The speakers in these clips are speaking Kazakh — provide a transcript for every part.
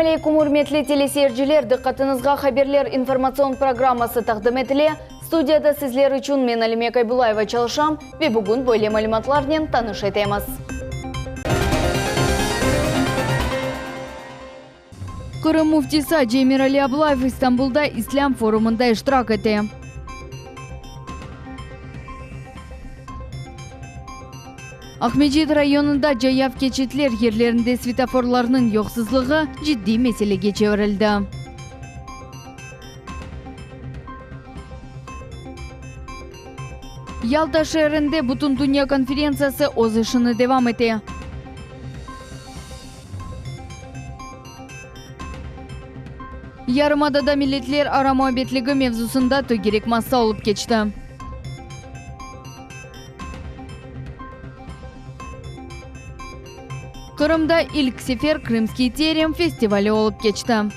Ассалам алейкум, урметли телесерджилер, дыққатыңызға хаберлер информацион программасы тақдым етіле. Студияда сізлер үшін мен Алимек Айбулаева чалышам, ве бүгін бойле малиматларнен таныш етеміз. Қырым муфтиса Эмирали Абылаев Истанбулда Ислам форумында иштирак етті. Ахмеджит районында жаяв кечетлер ерлерінде светофорларының жоқсызлығы жидди меселеге чеврилди. Ялта шээринде Бутун Дүния конференциясы өз ишини девам этти. Ярымадада миллетлер ара муабетлиги мевзусунда төгерек масса олуп кечти. Кырымда Илк Сефер Крымский терем фестивалі олып кечті.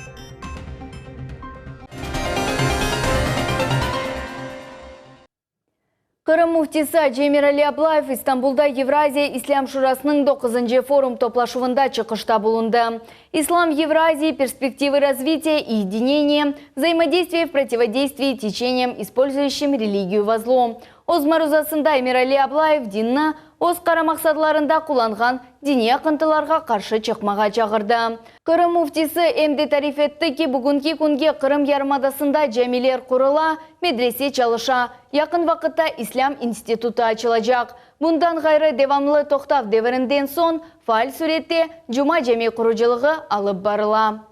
Кырым муфтиса Эмирали Абылаев Истанбулда Евразия Ислам Шурасының 9-й форум топлашуында чыгышта булунды. Ислам Евразии, перспективы развития и единения, взаимодействие в противодействии течениям, использующим религию во зло. Оз марузасында Эмирали Абылаев динна өз қара мақсатларында куланган дини акынтыларга каршы чыкмага чагырды. Кырым муфтисы эмди тариф этти ки бүгүнкү күнге Кырым ярымадасында жамилер курула, медресе чалыша, якын вакытта Ислам институту ачылачак. Мындан гайры девамлы токтав девринден соң фаал сүретте жума жами куружулугу алып барыла.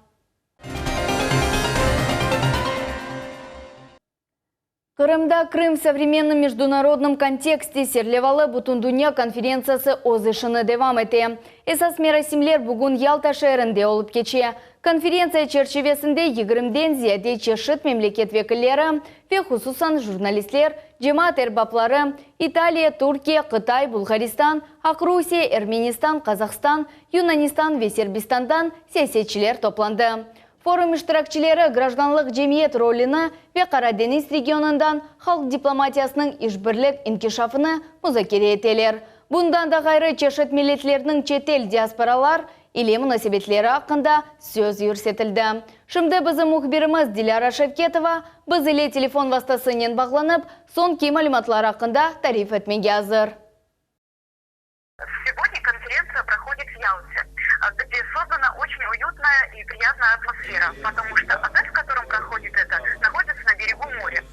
Кырымда Крым в современном международном контексте серлевалы Бутун Дүния конференциясы өз ишини девам этти. Эсас мерасимлер бүгүн Ялта шээринде олуп кече. Конференция чечевесинде 20ден зияде чешит мемлекет векиллери ве хусусан журналистлер, жемаат эрбаплары, Италия, Туркия, Кытай, Булгаристан, Акрусия, Эрменистан, Казахстан, Юнанистан ве Сербистандан саясатчылар топланды. Форум иштиракчылары гражданлык жемиет ролины ве Кара Дениз регионундан халк дипломатиясының ишбирлик инкишафыны музакире этелер. Bundan da gayrı çeşit milletlerinin çetel диаспоралар ile münasebetleri hakkında söz yürsetildi. Şimdi bizim muhbirimiz Dilara Şevketova biz ile telefon vasıtasıyla bağlanıp sonki malumatlar hakkında tarif etmeye hazır. Сегодня конференция проходит в Ялте, где создана очень уютная и приятная атмосфера, потому что отель, в котором проходит это, находится на берегу моря.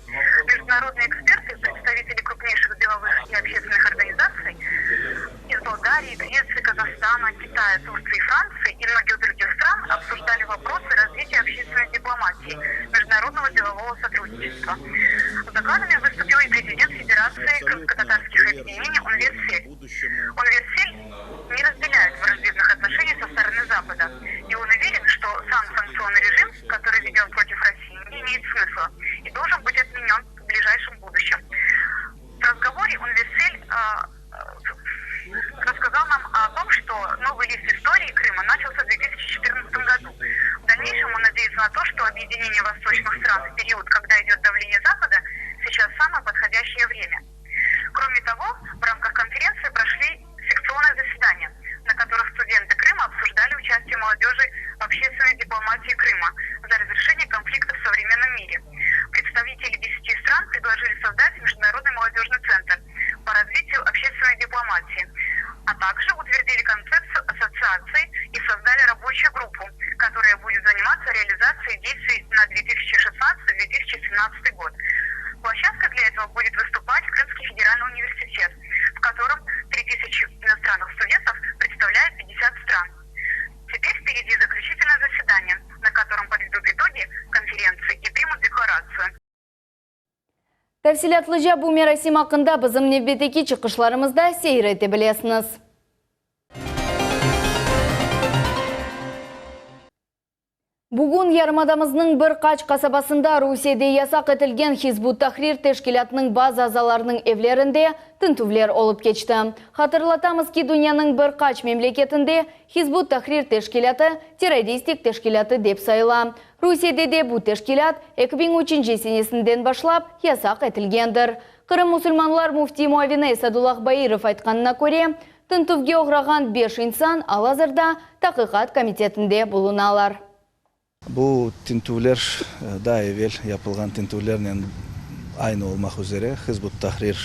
Международные эксперты, представители крупнейших деловых и общественных организаций из Болгарии, Греции, Казахстана, Китая, Турции, Франции и многих других стран обсуждали вопросы развития общественной дипломатии, международного делового сотрудничества. С докладами выступил и президент Федерации крымско-татарских объединений Универсель. Универсель не разделяет враждебных отношений со стороны Запада, и он уверен, что сам санкционный режим, который введен против России, не имеет смысла и должен быть отменен в ближайшем будущем. В разговоре Универсель рассказал нам о том, что новый лист истории Крыма начался в 2014 году. В дальнейшем он надеется на то, что объединение восточных стран в период, когда идет давление Запада, сейчас самое подходящее время. Кроме того, в рамках конференции прошли секционные заседания, на которых студенты Крыма обсуждали участие молодежи в общественной дипломатии Крыма за разрешение конфликтов в современном мире. Представители 10 стран предложили создать Международный молодежный центр по развитию общественной дипломатии, а также утвердили концепцию ассоциации и создали рабочую группу, которая будет заниматься реализацией действий на 2016-2017 год. Площадкой для этого будет выступать Крымский федеральный университет, в котором 3000 иностранных студентов представляет 50 стран. Теперь впереди заключительное заседание, на котором подведут итоги конференции и примут декларацию. Тәфсилатлыжа бу мерасим хакында bizim navbatdagi chiqishlarimizda seyr ete bilesiniz. Бүгін ярымадамыздың бір қач қасабасында Русияда ясақ етілген Хизбут Тахрир тешкилатының база азаларының евлерінде тінтувлер олып кечті. Хатырлатамыз ки дүнияның бір қач мемлекетінде Хизбут Тахрир тешкилаты террористик тешкилаты деп сайла. Русияда де бұл тешкилат 2003 сенесінден башлап ясақ етілгендір. Кырым мусульманлар муфти Муавина Исадуллах Баиров айтқанына көре, тінтувге оғраған 5 инсан алазырда тақиқат комитетінде болуналар. Бу тинтүүлер да эвел япылган тинтүүлернен айны болмак üzere Hizbut Tahrir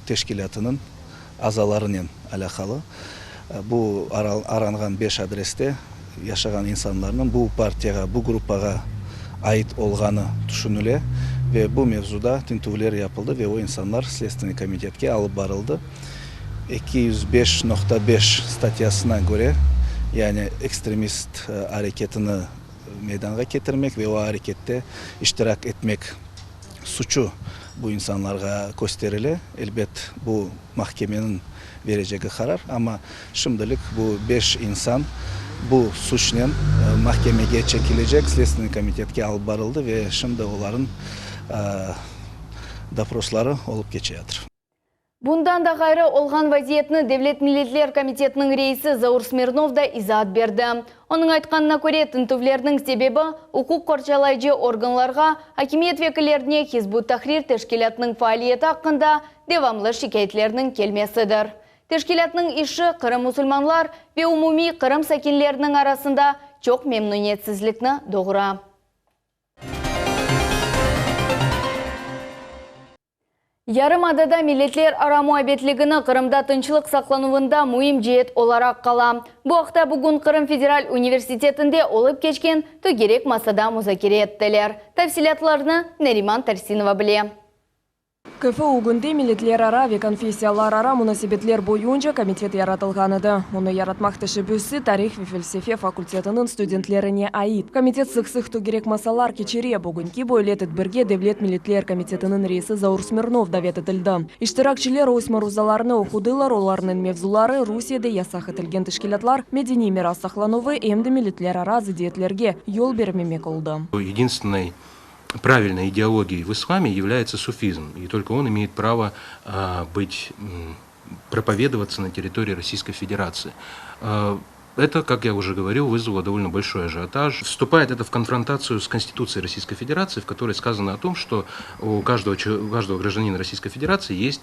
teşkilatının azalarının alakalı. Bu arangan 5 adreste yaşagan insanların bu partiyaga, bu grupaga ait olganı düşünüle ve bu mevzuda tintuvler yapıldı ve o insanlar Следственный komitetke alıp barıldı. 205.5 statyasına göre yani ekstremist hareketini meydana getirmek ve o harekette iştirak etmek suçu bu insanlara gösterile. Elbet bu mahkemenin vereceği karar ama şimdilik bu 5 insan bu suçla mahkemeye çekilecek. Следственный komitetke alıp barıldı ve şimdi onların dопрослары olup geçiyor. Bundan da gayrı olgan vaziyetini Devlet Milletler Komitetinin reisi Заур Смирнов da izahat berdi. Onun aytkanına göre tintuvlerinin sebebi hukuk korçalayıcı organlarga, hakimiyet vekillerine Hizbut Tahrir teşkilatının faaliyeti hakkında devamlı şikayetlerinin kelmesidir. Teşkilatının işi Kırım musulmanlar ve umumi Kırım sakinlerinin arasında çok memnuniyetsizlikni doğura. Yarımadada milletler ara muhabbetligini Kırımda tınçılık saklanuvunda muhim cihet olarak kala. Bu hafta bugün Kırım Federal Üniversitetinde olup geçken gerek masada muzakere ettiler. Tafsilatlarını Neriman Tarsinova bile. КФУ күнде миллетлер-ара ве конфессиялар-ара мунасибетлер боюнча комитет яратылган еді. Оны яратмак тәшеббүсе тарих ве фәлсәфе факультетінің студентлеріне айып. Комитет сықсық керек масалар кечере бүгінки бойлетет бірге Devlet Milletler Komitetінің рейсі Заур Смирнов давет етілді. Иштиракчилер өз марузаларны оқудылар, оларның мевзулары Русияда ясақ етілген тәшкилатлар медени мирас сақлануы эмді миллетлер-ара зидиетлерге yol бермемек oldu. Единственной правильной идеологией в исламе является суфизм, и только он имеет право проповедоваться на территории Российской Федерации. Это, как я уже говорил, вызвало довольно большой ажиотаж. Вступает это в конфронтацию с Конституцией Российской Федерации, в которой сказано о том, что у каждого гражданина Российской Федерации есть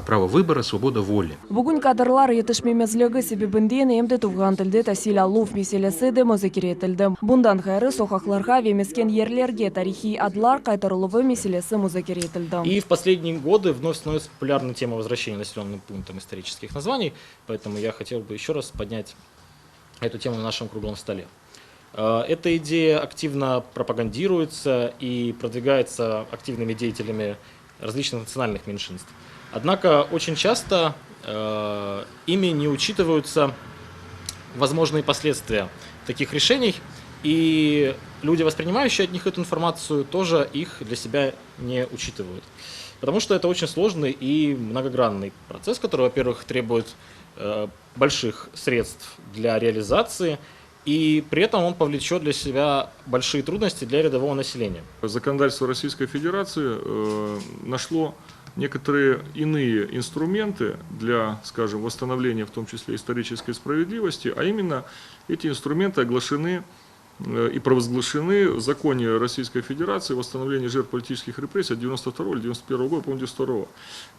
право выбора, свобода воли. Бүгін кадрлар етішмемезлігі себебінден емді туған тілді тәсил алу меселесі де музакер етілді. Бұндан қайры соқақларға вемескен ерлерге тарихи адлар қайтарылығы меселесі музакер етілді. И в последние годы вновь становится популярной тема возвращения населенным пунктам исторических названий, поэтому я хотел бы еще раз поднять эту тему на нашем круглом столе. Эта идея активно пропагандируется и продвигается активными деятелями различных национальных меньшинств. Однако очень часто ими не учитываются возможные последствия таких решений, и люди, воспринимающие от них эту информацию, тоже их для себя не учитывают. Потому что это очень сложный и многогранный процесс, который, во-первых, требует больших средств для реализации, и при этом он повлечет для себя большие трудности для рядового населения. Законодательство Российской Федерации нашло некоторые иные инструменты для, скажем, восстановления, в том числе исторической справедливости, а именно эти инструменты оглашены и провозглашены в законе Российской Федерации «Восстановление жертв политических репрессий» от 92 или 91 года, по-моему,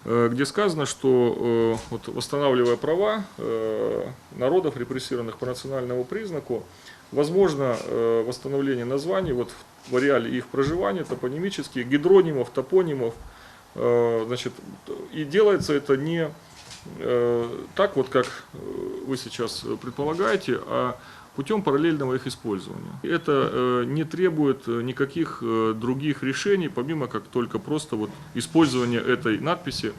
92, где сказано, что восстанавливая права народов, репрессированных по национальному признаку, возможно восстановление названий в ареале их проживания, топонимических, гидронимов, топонимов. Значит, и делается это не так, как вы сейчас предполагаете, а путем параллельного их использования. Это не требует никаких других решений, помимо как только просто использования этой надписи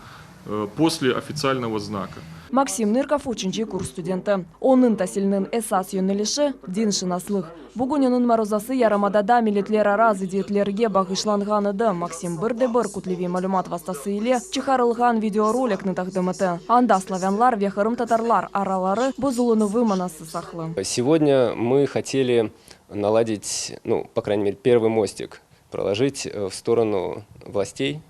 после официального знака. Максим Нырков ученчий курс студенты. Onun тәсілінің esas yönelişi din şınaslıq. Бүгін onun марузасы Ярамадада миллетлер-ара зидиетлерге бағышланған еді. Максим бір күтлевей мәлімат вастасы иле чыгарылған видеороликны тақдым еті. Анда славянлар ве Кырым татарлар аралары бұзылынывы манасы сақлы. Сегодня мы хотели наладить, по крайней мере, первый мостик, проложить в сторону властей,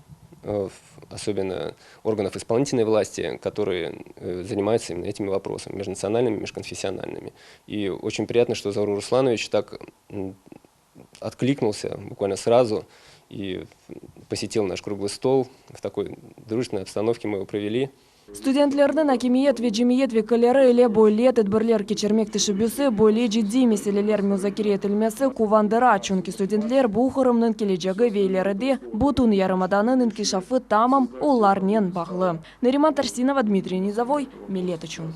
особенно органов исполнительной власти, которые занимаются именно этими вопросами, межнациональными, межконфессиональными. И очень приятно, что Заур Русланович так откликнулся буквально сразу и посетил наш круглый стол. В такой дружественной обстановке мы его провели. Студентлердің акимиет ве жемиет векілері еле бойле тедбірлер кечермек тішібісі бойле жидди меселелер музакире етілмесі кувандыра. Чунки студентлер бұл қырымның кележегі вейлеріде бұтын ярымаданын инкишафы тамам оларнен бағлы. Нариман Тарсинова, Дмитрий Низовой, Милет үшін.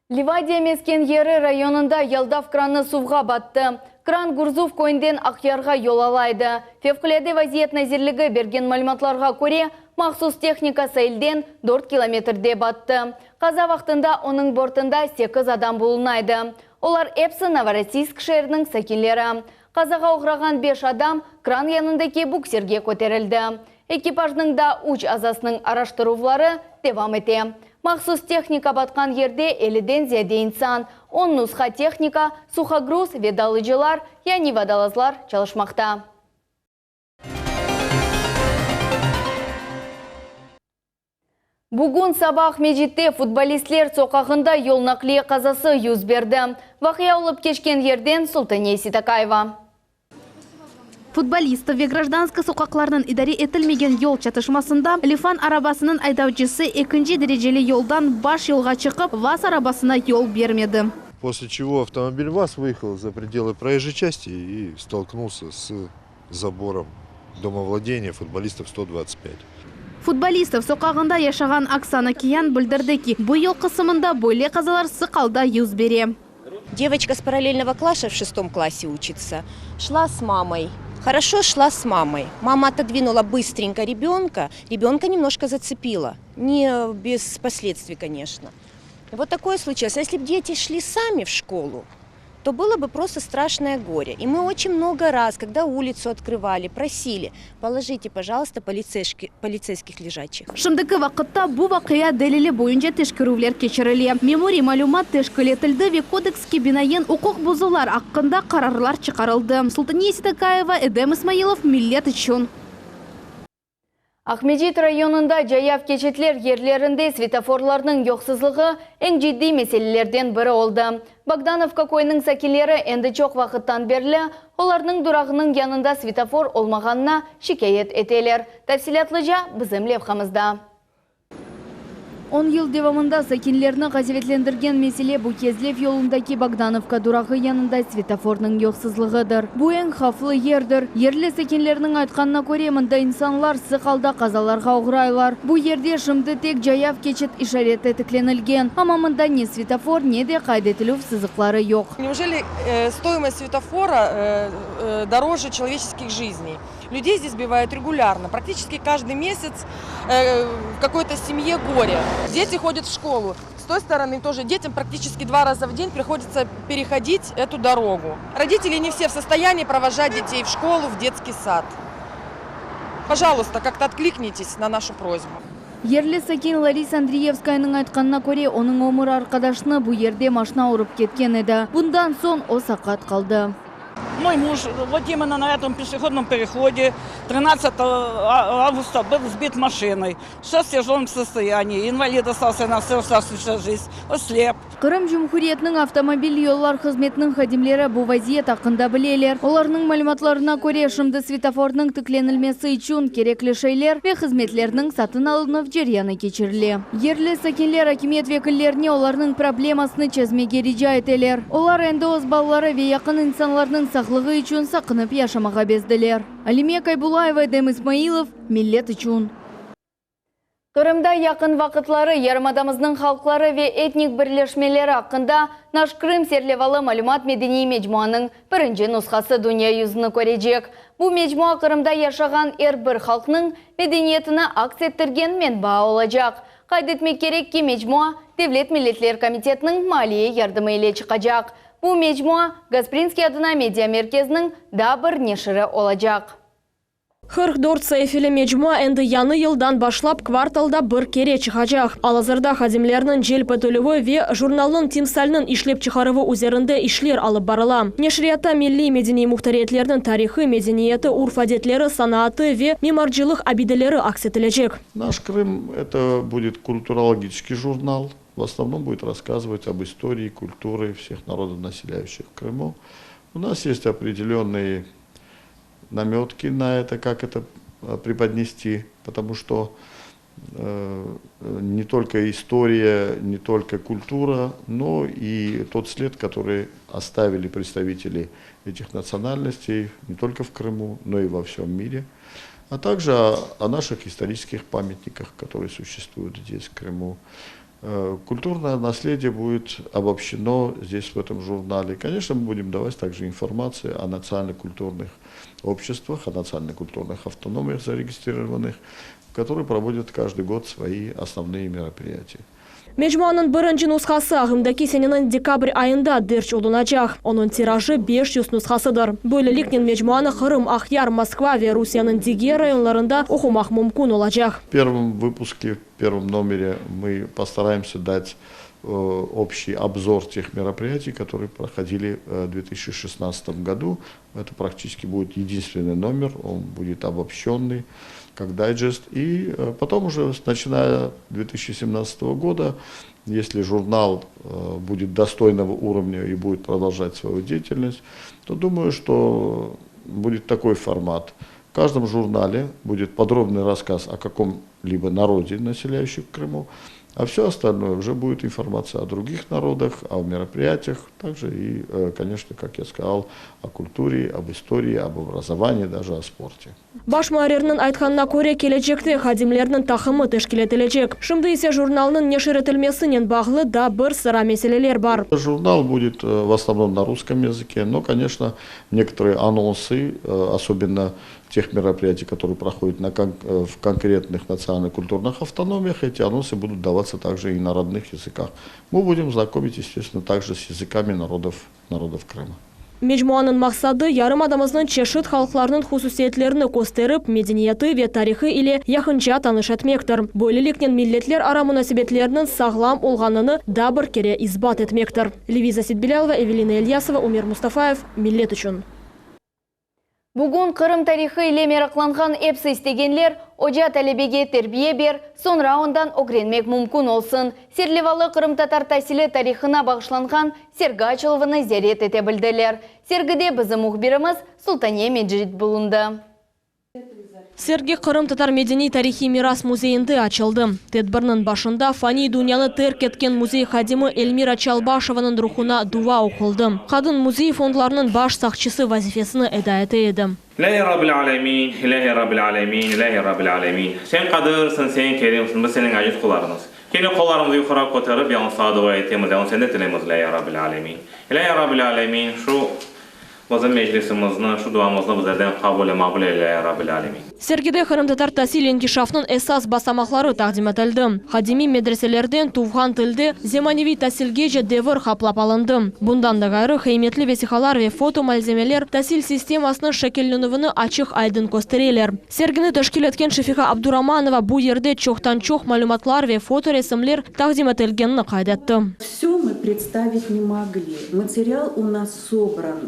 Ливадия мескен ері районында ялдав краны сувға батты. Кран Гурзув койынден Ақярға yol алайды. Февқіледі вазиет назирлігі берген мәліматларға көре, мақсус техника сейлден 4 километрде батты. Қаза вақтында оның бортында 8 адам болынайды. Олар Эпсы Новороссийск шерінің сәкелері. Қазаға оғыраған 5 адам кран янындaki буксерге көтерілді. Экипажның да уч азасының араштырувлары девам ете. Мақсус техника батқан ерде 50-ден зияде инсан, 10 нұсқа техника, сухогруз, ведалыжылар, яни водолазлар çalışмақта. Бүгін сабақ мечітте футболистлер соқағында yol нақлие қазасы юз берді. Вақия олып кешкен ерден Султания Ситакаева. Футболистов ве гражданская соқақларының идаре етілмеген yol чатышмасында Лифан арабасының айдаучысы 2-ші дәрежелі yolдан баш yolға шығып, ВАЗ арабасына yol бермеді. После чего автомобиль ВАЗ выехал за пределы проезжей части и столкнулся с забором домовладения футболистов 125. Футболистов соқағында яшаған Оксана Киян білдірді ки, бұл yol қысымында бойле қазалар сықалда юз бере. Девочка с параллельного класса в 6 классе учится. Шла с мамой. Хорошо шла с мамой. Мама отодвинула быстренько ребенка. Ребенка немножко зацепила. Не без последствий, конечно. Вот такое случилось. А если бы дети шли сами в школу, то было бы просто страшное горе. И мы очень много раз, когда улицу открывали, просили, положите, пожалуйста, полицейских лежачих. Шымдыкі вақытта бұл вақия дәлелі бойынша тешкірулер кешіріле. Меморий малюмат тешкілетілді ве кодекске бинайын ұқық бұзулар аққында қарарлар чықарылды. Султания Ситакаева, Эдем Исмаилов, Милет үшін. Ахмедит районында жаяв кечетлер ерлерінде светофорларының жоқсызлығы ең жидді мәселелерден бірі олды. Богдановка койының сәкелері әнді чоқ вақыттан берлі, оларының дұрағының янында светофор олмағанына шикайет етелер. Тәфсилатлыжа бізім левхамызда. 10 yıl devamında sakinlerini gazevetlendirigen mesele bu кезлев yolundaki Bogdanovka durағы yanında svetoforның yoksuzluğudur. Bu en haflı yerdir. Yerli sakinlerinin aytkanına göre mında insanlar sıqalda qazalarga uğraylar. Bu yerde şimdi tek jayav keçit işaret etiklenilgen. Ama mında ne svetofor ne de kaydetiluf sızıkları yok. Неужели стоимость светофора дороже человеческих жизней? Людей здесь бывает регулярно. Практически каждый месяц в какой-то семье горе. Дети ходят в школу. С той стороны тоже детям практически 2 раза в день приходится переходить эту дорогу. Родители не все в состоянии провожать детей в школу, в детский сад. Пожалуйста, как-то откликнитесь на нашу просьбу. Ерлі сакен Лариса Андреевскайның айтқанына көре, оның өмір арқадашыны бұл ерде машина ұрып кеткен еді. Бұндан сон о сақат қалды. Мой муж вот именно на этом пешеходном переходе 13 августа был сбит машиной. Сейчас в тяжелом состоянии. Инвалид остался на всю оставшуюся жизнь. Ослеп. Қырым Жұмхуриетінің автомобиль yollar қызметінің хадимлері бұл вазиет ақында білелер. Оларның мәліматларына көре шымды светофорның тікленілмесі үшін кереклі шейлер ве қызметлерінің сатын алынып жеряны кечірілі. Ерлі сәкенлер акимет векіллеріне оларның проблемасыны чезмеге рижа етелер. Олар әнді оз баллары ве яқын инсанларның сақлығы үшін сақынып яшамаға безділер. Алиме Кайбулаева, Эдем Исмаилов, Милет үшін. Қырымда яқын вақытлары ярымадамыздың халқлары ве этник бірлешмелері ақында Наш Крым серлевалы малюмат медени мечмуаның бірінші нұсқасы дүния юзыны көрежек. Бұл мечмуа Қырымда яшаған бір халқының медениетіні акцеттірген мен баға олажақ. Қайдетмек керек ки мечмуа Девлет Миллетлер комитетінің малие ярдымы еле чықажақ. Бұл мечмуа Гаспринский адына медиа мерkezінің да бір нешірі олажақ. 44 sayfili mecmua endi yanı yıldan başlap kvartalda bir kere çıkacak. Alazırda hadimlerinin jelp etülüvü ve jurnalının timsalının işlep çıkarıvı üzerinde işler alıp barıla. Neşriyata milli medeni muhtariyetlerinin tarihi, medeniyeti, urf adetleri, sanatı ve mimarcılık abideleri aksetilecek. Наш Крым – это будет культурологический журнал. В основном будет рассказывать об истории, культуре всех народов, населяющих в Крыму. У нас есть определенные наметки на это, как это преподнести, потому что не только история, не только культура, но и тот след, который оставили представители этих национальностей не только в Крыму, но и во всем мире, а также о наших исторических памятниках, которые существуют здесь, в Крыму. Культурное наследие будет обобщено здесь, в этом журнале. Конечно, мы будем давать также информацию о национально-культурных обществах, о национально-культурных автономиях зарегистрированных, которые проводят каждый год свои основные мероприятия. Mecmuanın birinci nusxası ағымдaki senenin dekabr ayında derç olunacak. Onun tirajı 500 nusxasıdır. Böylelikle mecmuanı Kırım, Akhyar, Moskva ve Rusya'nın diğer rayonlarında okumak mümkün olacak. В первом выпуске, в первом номере мы постараемся дать общий обзор тех мероприятий, которые проходили в 2016 году. Это практически будет единственный номер, он будет обобщенный, как дайджест. И потом уже, начиная 2017 года, если журнал будет достойного уровня и будет продолжать свою деятельность, то думаю, что будет такой формат. В каждом журнале будет подробный рассказ о каком-либо народе, населяющем Крыму, а все остальное уже будет информация о других народах, о мероприятиях, также и, конечно, как я сказал, о культуре, об истории, об образовании, даже о спорте. Баш мэрирнин айтканына көрө келечекте хадимлердин такымы тешкил этилечек. Шымды исе журналдын нешир этилмесинен баглы да бир сыра меселелер бар. Журнал будет в основном на русском языке, но, конечно, некоторые анонсы, особенно тех мероприятий, которые проходят в конкретных национально-культурных автономиях, эти анонсы будут даваться также и на родных языках. Мы будем знакомить, естественно, также с языками народов Крыма. Mecmuanın maksadı yarım adamızın çeşit halklarının hususiyetlerini gösterip, medeniyeti ve tarihi ile yakınca tanış etmektir. Böylelikle milletler ara münasebetlerinin sağlam olganını da bir kere ispat etmektir. Liviza Sidbilalova, Evelina Elyasova, Umir Mustafaev, Millet üçün. Bugün Kırım tarixi ile meraklanған epsi istegenler oca talebege terbiye ber, sonra ondan öğrenmek mümkün olsun. Serlevalı Kırım Tatar tahsili tarixina bağışlanған sergi açılımını ziyaret ete bildiler. Sergide bizim muhbirimiz Sultaniye Mecid bulundu. Sergi Kırım Tatar Medeni Tarihi Miras Muzeyinde açıldı. Tedbirinin başında fani dünyanı terk etken muzey hadimi Elmira Çalbaşovanın ruhuna dua okuldu. Kadın muzey fondlarının baş sakçısı vazifesini eda eteydi. İlahi Rabbil Alemin, İlahi Rabbil Alemin, İlahi Rabbil Alemin. Sen kadırsın, sen kerimsin, bu senin aciz kullarınız. Kendi kollarımızı yukarı kotarıp yansa dua ettiğimiz zaman sen de dilemiz İlahi Rabbil Alemin. İlahi Rabbil Alemin şu bizim meclisimizden, şu duamızdan bizlerden kabul eyle ya Rabbil Alemin. Sergide Kırım Tatar tahsil inkişafının esas basamakları taqdim etildi. Hadimi medreselerden tuvgan tilde zemanevi tahsilgece devir kaplap alındı. Bundan da gayrı kıymetli vesikalar ve foto malzemeler tahsil sistemasının şekillenuvini açık aydın gösterirler. Sergini teşkil etken Şefika Abduramanova bu yerde çoktan çok malumatlar ve foto resimler taqdim etilgenini kaydetti. Все мы представить не могли. Материал у нас собран.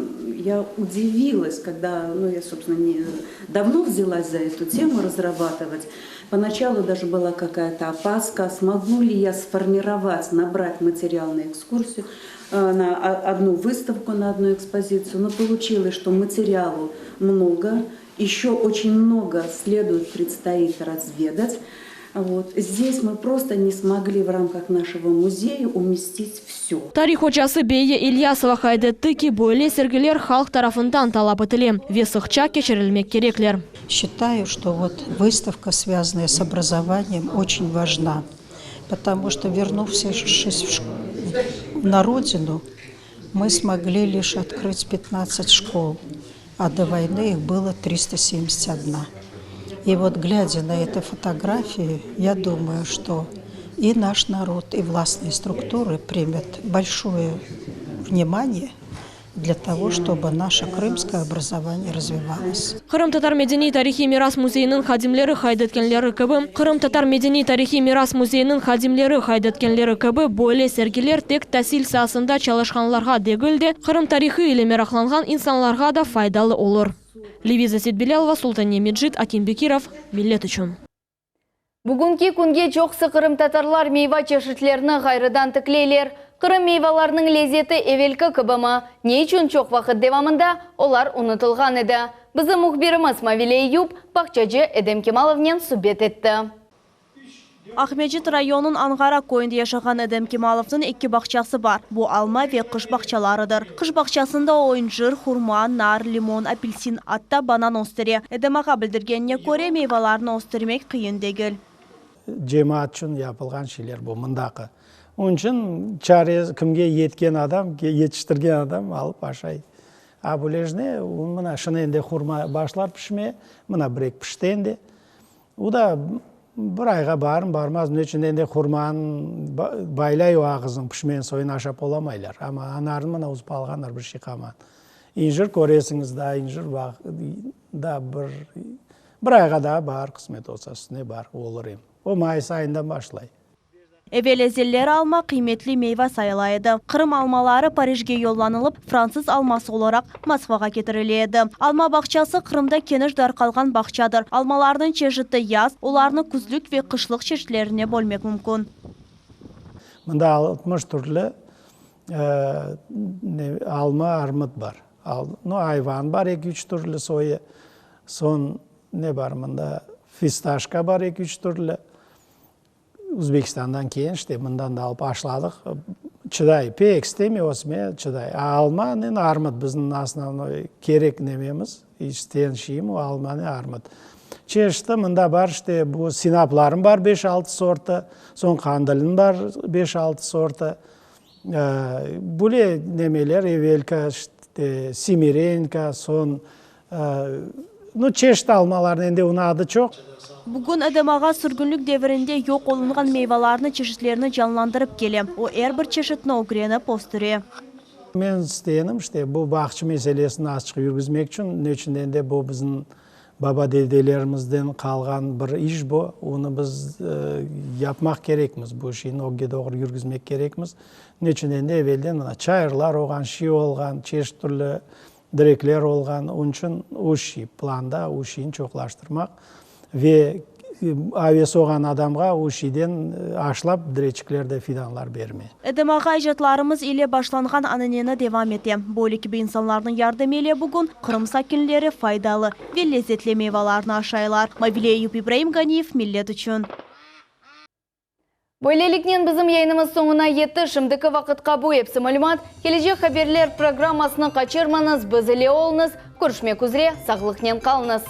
Я удивилась, когда, я, собственно, давно взялась за эту тему разрабатывать. Поначалу даже была какая-то опаска, смогу ли я сформировать, набрать материал на экскурсию, на одну выставку, на одну экспозицию. Но получилось, что материалу много, еще очень много предстоит разведать. Вот. Здесь мы просто не смогли в рамках нашего музея уместить все. Tarih hocası Beye İlyasova kaydetti ki böyle sergiler halk tarafından talep edilir ve sıkça geçirilmek gerekler. Считаю, что выставка, связанная с образованием, очень важна, потому что, вернувшись на родину, мы смогли лишь открыть 15 школ, а до войны их было 371. И глядя на эти фотографии, я думаю, что и наш народ, и властные структуры примут большое внимание для того, чтобы наше крымское образование развивалось. Kırım Tatar Medeni Tarihi Miras Muzeyinin hadimleri kaydetkenleri gibi, Kırım Tatar Medeni Tarihi Miras Muzeyinin hadimleri kaydetkenleri gibi böyle sergiler tek tahsil sahasında çalışanlarga değil de Kırım tarihi ile meraklangan insanlarga da faydalı olur. Liviza Sidbilalova, Sultaniye Mecid, Akim Bekirov, Millet üçün. Bugünkü kunge çoğsı Kırım Tatarlar meyve çeşitlerini gayrıdan tıkleyler. Kırım meyvelerinin lezzeti evelki kıbımı ne için çok vakit devamında olar unutulgan edi. Bizim muhbirimiz Mavile Eyüp, Bakçacı Edem Kemalov'nen sübet etti. Ахмеджит районun Аңғара койында яшаған Эдем Кемаловтың 2 бақчасы бар. Бұл алма ве қыш бақчаларыдыр. Қыш бақчасында ойынжыр, хурма, нар, лимон, апельсин, атта банан остыры. Эдем аға білдіргеніне көре мейваларын остырмек қиын дегіл. Жемат үшін япылған шелер бұл мұндағы. Оның үшін чарез кімге еткен адам, етіштірген адам алып ашай. А бұлежіне, мұна шыненде хурма башлар пішме, мұна бірек піштенде. Ода бір айға барым, бармаз, нөчінденде хурман байлай уағызың пішмен сойын ашап оламайлар. Ама анарын мұна ұзып алғанар бір шиқаман. Инжір көресіңіз да, инжір да бір айға да бар, қысмет олса үстіне бар, олыр ем. О майыс айында башлай. Эвелезелер алма қиметли мейва сайылайды. Қырым алмалары Парижге yollanылып, Француз алмасы оларақ Москваға кетіріледі. Алма бақчасы Қырымда кеніш дарқалған бақчадыр. Алмалардың чешіті яз, оларны күзлік ве қышлық чешілеріне бөлмек мүмкін. Мұнда 60 түрлі алма армыт бар. Айван бар 2-3 түрлі сойы. Сон не бар мұнда? Фисташка бар 2-3 түрлі. Өзбекстандан кейін мұндан да алып ашладық. Чыдай, пек істеме осыме чыдай. Алма армыт біздің основной керек немеміз. Истен шиім, алма армыт. Чешті мұнда бар, бұл синапларым бар 5-6 сорты, сон қандылын бар 5-6 сорты. Бұле немелер, евелка, семиренка, сон... Чешті алмалардың енде ұнады жоқ. Бүгін Эдем аға сүргінлік деверінде yok olunған meyvalarını çeşitlerini canlandırıp келем. O бір çeşitini öğrenip ostırı. Мен істейінім, бұл бақшы мәселесін ашық жүргізмек үшін, нөчінден де бұл біздің баба деделерімізден қалған бір іш бұл. Оны біз yapmak керекміз, бұл шейін оғы доғыр жүргізмек керекміз. Нөчінден де евелден чайырлар оған, ши олған, чешт түрлі діреклер олған, оның үшін ұши планда ұшиін чоқлаштырмақ. Ve avesi olan adamға ушиден ашлап діречіклерді фиданлар берме. Эдем аға ижатlarımız ile başlanған ananena devam ете. Бұл gibi insanların yardım ile bugün Kırım sakinleri faydalı ve lezzetli meyvelerini aşaylar. Mavile Eyüp İbrahim Ganiyev millet için. Böylelikнен bizim yayınımız sonuna yetti. Şimdiki vaqtqa bu hepsi malumat. Gelecek haberler programmasını kaçırmanız, biz ile olunuz. Görüşmek üzere, sağlıknen kalınız.